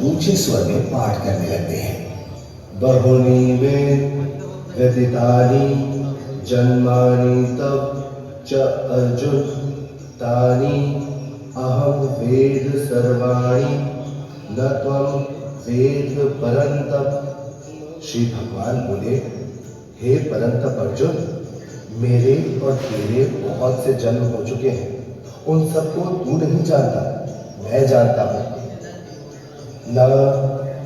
ऊंचे स्वर में पाठ करने लगते हैं। बहूनि मे व्यतीतानि जन्मानि तव च अर्जुन, तानि अहम वेद सर्वाणि न त्वं वेद परंतप। श्री भगवान बोले, हे परंतप अर्जुन, मेरे और तेरे बहुत से जन्म हो चुके हैं, उन सबको तू नहीं जानता, मैं जानता हूं। न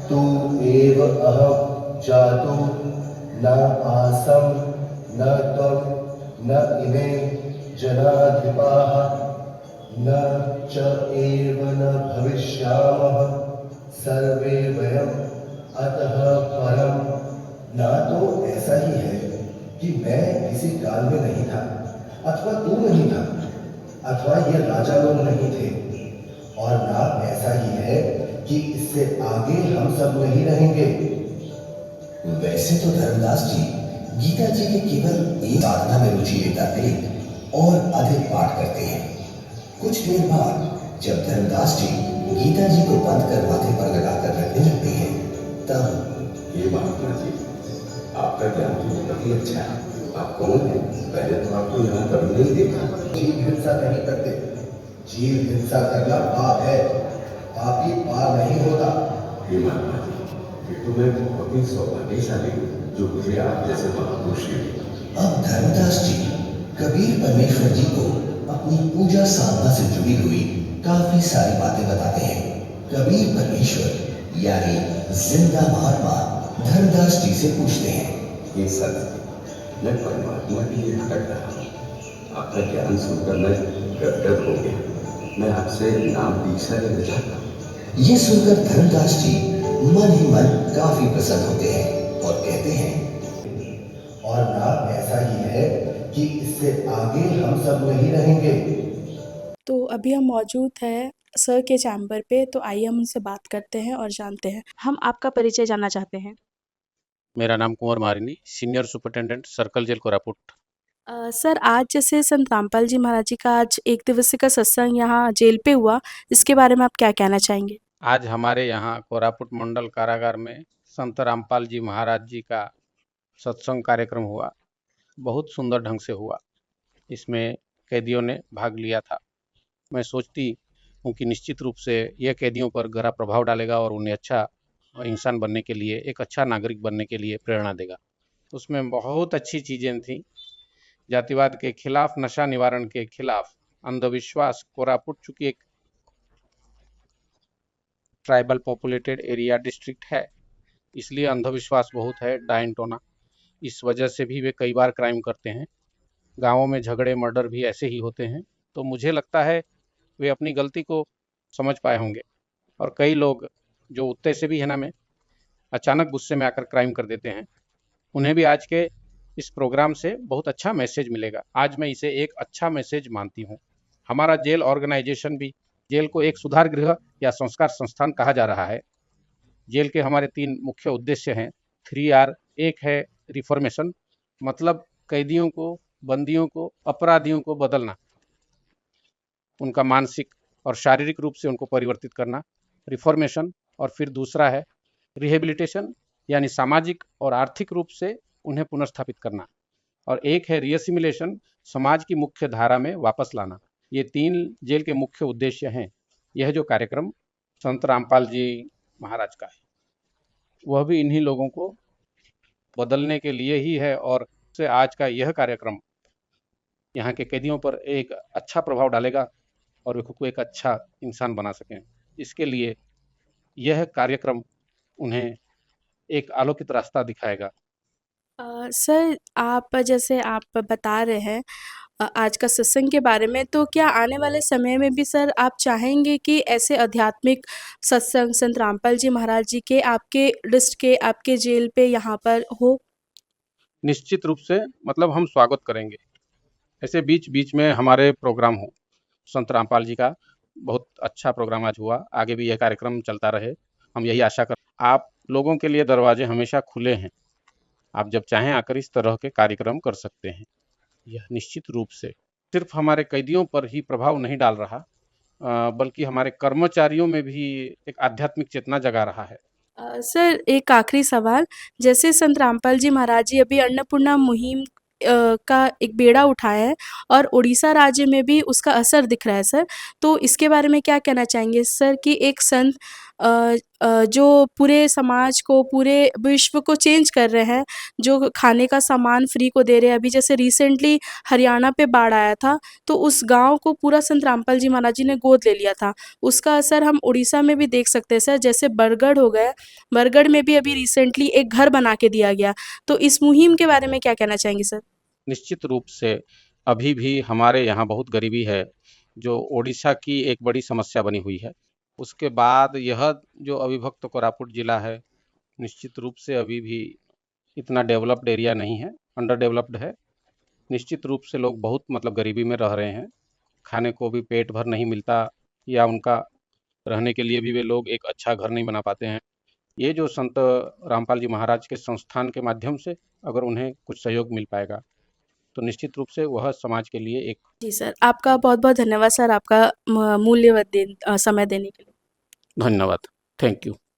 तू एव अहम जातु न आसम न त्वं न इमे जनाधिपाः न च एव न भविष्यामः सर्वे वयम अतः परम। ना तो ऐसा ही है कि मैं किसी काल में नहीं था, अथवा तू नहीं था, अथवा ये राजा लोग नहीं थे, और ना ऐसा ही है कि इससे आगे हम सब नहीं रहेंगे। वैसे तो धर्मदास जी गीता जी के केवल एक साधना में रुचि लेता थे और अधिक पाठ करते हैं। कुछ देर बाद जब धर्मदास जी गीता जी को बंद कर माथे पर लगाकर रखने लगते हैं, तब ये महात्मा जी, आपका ज्ञान तो बहुत ही अच्छा है। आप कौन हैं? पहले तो आपको यहाँ कभी नहीं देखा। जीव हिंसा नहीं करते। जीव हिंसा करना पाप है, पापी पार नहीं होता। ये महात्मा जी, ये तो मैं बहुत ही सौभाग्यशाली हूँ जो मुझे आप जैसे महापुरुष मिले। अब धर्मदास जी कबीर परमेश्वर जी को अपनी पूजा साधना से जुड़ी हुई काफी सारी बातें बताते हैं। कबीर परमेश्वर यानी जिंदा महात्मा धर्मदास जी से पूछते हैं, ये सत्य, मैं परमात्मा के लिए भटक रहा हूँ। आपका ज्ञान सुनकर मैं गदगद हो गया। मैं आपसे नाम दीक्षा लेना चाहता हूँ। ये सुनकर धर्मदास जी मन ही मन काफी प्रसन्न होते हैं और कहते हैं, और ना ऐसा ही है कि इससे आगे हम सब नहीं रहेंगे। तो अभी हम मौजूद हैं सर के चैम्बर पे, तो आइए हम उनसे बात करते हैं और जानते हैं। हम आपका परिचय जानना चाहते हैं। मेरा नाम Kunwar Marini, senior superintendent circle jail Koraput. Sir, आज जैसे संत रामपाल जी महाराज जी का आज एक दिवसीय का सत्संग यहाँ जेल पे हुआ, इसके बारे में आप क्या कहना चाहेंगे? आज हमारे यहाँ कोरापुट मंडल कारागार में संत रामपाल जी महाराज जी का सत्संग कार्यक्रम हुआ। बहुत सुंदर ढंग से हुआ। इसमें कैदियों ने भाग लिया था। मैं सोचती हूँ कि निश्चित रूप से यह कैदियों पर गहरा प्रभाव डालेगा और उन्हें अच्छा इंसान बनने के लिए, एक अच्छा नागरिक बनने के लिए प्रेरणा देगा। उसमें बहुत अच्छी चीज़ें थीं। जातिवाद के खिलाफ, नशा निवारण के खिलाफ, अंधविश्वास। कोरापुट चूंकि एक ट्राइबल पॉपुलेटेड एरिया डिस्ट्रिक्ट है, इसलिए अंधविश्वास बहुत है, डायन टोना। इस वजह से भी वे कई बार क्राइम करते हैं। गाँवों में झगड़े, मर्डर भी ऐसे ही होते हैं। तो मुझे लगता है वे अपनी गलती को समझ पाए होंगे, और कई लोग जो उत्ते से भी है ना, में अचानक गुस्से में आकर क्राइम कर देते हैं, उन्हें भी आज के इस प्रोग्राम से बहुत अच्छा मैसेज मिलेगा। आज मैं इसे एक अच्छा मैसेज मानती हूँ। हमारा जेल ऑर्गेनाइजेशन भी, जेल को एक सुधार गृह या संस्कार संस्थान कहा जा रहा है। जेल के हमारे 3 मुख्य उद्देश्य हैं, 3R। एक है रिफॉर्मेशन, मतलब कैदियों को, बंदियों को, अपराधियों को बदलना, उनका मानसिक और शारीरिक रूप से उनको परिवर्तित करना, रिफॉर्मेशन। और फिर दूसरा है रिहेबिलिटेशन, यानी सामाजिक और आर्थिक रूप से उन्हें पुनर्स्थापित करना। और एक है रीअसिमिलेशन, समाज की मुख्य धारा में वापस लाना। ये 3 जेल के मुख्य उद्देश्य हैं। यह जो कार्यक्रम संत रामपाल जी महाराज का है, वह भी इन्हीं लोगों को बदलने के लिए ही है, और से आज का यह कार्यक्रम यहाँ के कैदियों पर एक अच्छा प्रभाव डालेगा और वे खुद को एक अच्छा इंसान बना सकें। इसके लिए यह कार्यक्रम उन्हें एक आलोकित रास्ता दिखाएगा। सर, आप जैसे आप बता रहे हैं आज का सत्संग के बारे में, तो क्या आने वाले समय में भी सर आप चाहेंगे कि ऐसे आध्यात्मिक सत्संग संत रामपाल जी महाराज जी के आपके डिस्ट्रिक्ट के, आपके जेल पे यहाँ पर हो? निश्चित रूप से, मतलब हम स्वागत करेंगे। ऐसे बीच बीच में हमारे प्रोग्राम हो। संत रामपाल जी का बहुत अच्छा प्रोग्राम आज हुआ, आगे भी यह कार्यक्रम चलता रहे, हम यही आशा कर। आप लोगों के लिए दरवाजे हमेशा खुले हैं। आप जब चाहें आकर इस तरह के कार्यक्रम कर सकते हैं। यह निश्चित रूप से सिर्फ हमारे कैदियों पर ही प्रभाव नहीं डाल रहा, बल्कि हमारे कर्मचारियों में भी एक आध्यात्मिक चेतना जगा रहा है। सर एक आखिरी सवाल, जैसे संत रामपाल जी महाराज जी अभी अन्नपूर्णा मुहिम का एक बेड़ा उठाया है और उड़ीसा राज्य में भी उसका असर दिख रहा है सर। तो इसके बारे में क्या कहना चाहेंगे सर कि एक संत जो पूरे समाज को, पूरे विश्व को चेंज कर रहे हैं, जो खाने का सामान फ्री को दे रहे हैं। अभी जैसे रिसेंटली हरियाणा पे बाढ़ आया था, तो उस गाँव को पूरा संत रामपाल जी महाराज जी ने गोद ले लिया था। उसका असर हम उड़ीसा में भी देख सकते हैं सर, जैसे बरगढ़ हो गया, बरगढ़ में भी अभी रिसेंटली एक घर बना के दिया गया। तो इस मुहिम के बारे में क्या कहना चाहेंगे सर? निश्चित रूप से अभी भी हमारे यहाँ बहुत गरीबी है, जो ओडिशा की एक बड़ी समस्या बनी हुई है। उसके बाद यह जो अविभक्त कोरापुट जिला है, निश्चित रूप से अभी भी इतना डेवलप्ड एरिया नहीं है, अंडर डेवलप्ड है। निश्चित रूप से लोग बहुत मतलब गरीबी में रह रहे हैं, खाने को भी पेट भर नहीं मिलता, या उनका रहने के लिए भी वे लोग एक अच्छा घर नहीं बना पाते हैं। ये जो संत रामपाल जी महाराज के संस्थान के माध्यम से अगर उन्हें कुछ सहयोग मिल पाएगा, तो निश्चित रूप से वह समाज के लिए एक जी सर, आपका बहुत-बहुत धन्यवाद सर, आपका मूल्यवत समय देने के लिए। धन्यवाद। Thank you.